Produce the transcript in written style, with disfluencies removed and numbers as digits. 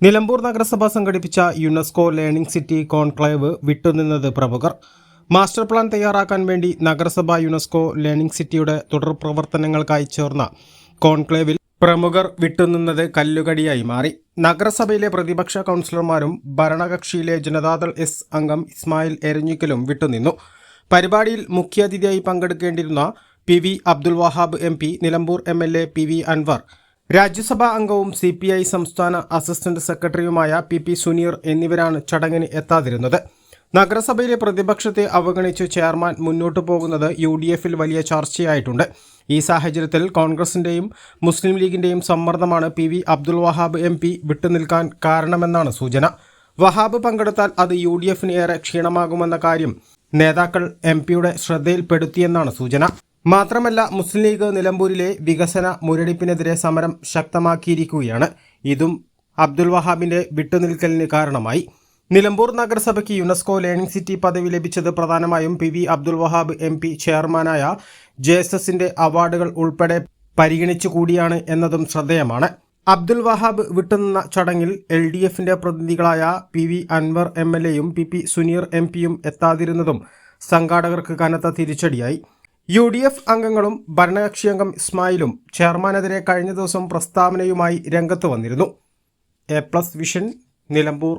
നിലമ്പൂർ നഗരസഭ സംഘടിപ്പിച്ച UNESCO learning city conclave വിട്ടുനിന്നത് പ്രമുഖർ. മാസ്റ്റർ പ്ലാൻ തയ്യാറാക്കാൻ വേണ്ടി നഗരസഭ യുനെസ്കോ ലേണിംഗ് സിറ്റിയുടെ തുടർ പ്രവർത്തനങ്ങൾക്കായി ചേർന്ന കോൺക്ലേവിൽ പ്രമുഖർ വിട്ടുനിന്നത് കല്ലുകടിയായി മാറി. നഗരസഭയിലെ പ്രതിപക്ഷ കൗൺസിലർമാരും ഭരണകക്ഷിയിലെ ജനതാദൾ എസ് അംഗം ഇസ്മായിൽ എരഞ്ഞിക്കലും വിട്ടുനിന്നു. പരിപാടിയിൽ മുഖ്യാതിഥിയായി പങ്കെടുക്കേണ്ടിരുന്ന P V. Abdul Wahab MP., Nilambur MLA. P V. Anvar, Rajya Sabha അംഗവും CPI സംസ്ഥാന അസിസ്റ്റന്റ് സെക്രട്ടറിയുമായ പി സുനീർ എന്നിവരാണ് ചടങ്ങിന് എത്താതിരുന്നത്. നഗരസഭയിലെ പ്രതിപക്ഷത്തെ അവഗണിച്ച് ചെയർമാൻ മുന്നോട്ടു പോകുന്നത് UDFിൽ വലിയ ചർച്ചയായിട്ടുണ്ട്. ഈ സാഹചര്യത്തിൽ കോൺഗ്രസിന്റെയും മുസ്ലിം ലീഗിന്റെയും സമ്മർദ്ദമാണ് പി.വി. അബ്ദുൽ വഹാബ് MP വിട്ടുനിൽക്കാൻ കാരണമെന്നാണ് സൂചന. വഹാബ് പങ്കെടുത്താൽ അത് UDFിന് ഏറെ ക്ഷീണമാകുമെന്ന കാര്യം നേതാക്കൾ MPയുടെ ശ്രദ്ധയിൽപ്പെടുത്തിയെന്നാണ് സൂചന. മാത്രമല്ല, മുസ്ലിം ലീഗ് നിലമ്പൂരിലെ വികസന മുരടിപ്പിനെതിരെ സമരം ശക്തമാക്കിയിരിക്കുകയാണ്. ഇതും അബ്ദുൽ വഹാബിന്റെ വിട്ടുനിൽക്കലിന് കാരണമായി. നിലമ്പൂർ നഗരസഭയ്ക്ക് യുനെസ്കോ ലേണിംഗ് സിറ്റി പദവി ലഭിച്ചത് പ്രധാനമായും പി.വി. അബ്ദുൽ വഹാബ് MP ചെയർമാനായ JSSന്റെ അവാർഡുകൾ ഉൾപ്പെടെ പരിഗണിച്ചുകൂടിയാണ് എന്നതും ശ്രദ്ധേയമാണ്. അബ്ദുൽ വഹാബ് വിട്ടുനിന്ന ചടങ്ങിൽ LDFന്റെ പ്രതിനിധികളായ പി.വി. അൻവർ MLAയും പി സുനീർ MP-യും എത്താതിരുന്നതും സംഘാടകർക്ക് കനത്ത തിരിച്ചടിയായി. UDF അംഗങ്ങളും ഭരണകക്ഷിയംഗം ഇസ്മായിലും ചെയർമാനെതിരെ കഴിഞ്ഞ ദിവസം പ്രസ്താവനയുമായി രംഗത്ത് വന്നിരുന്നു. A+ vision, Nilambur.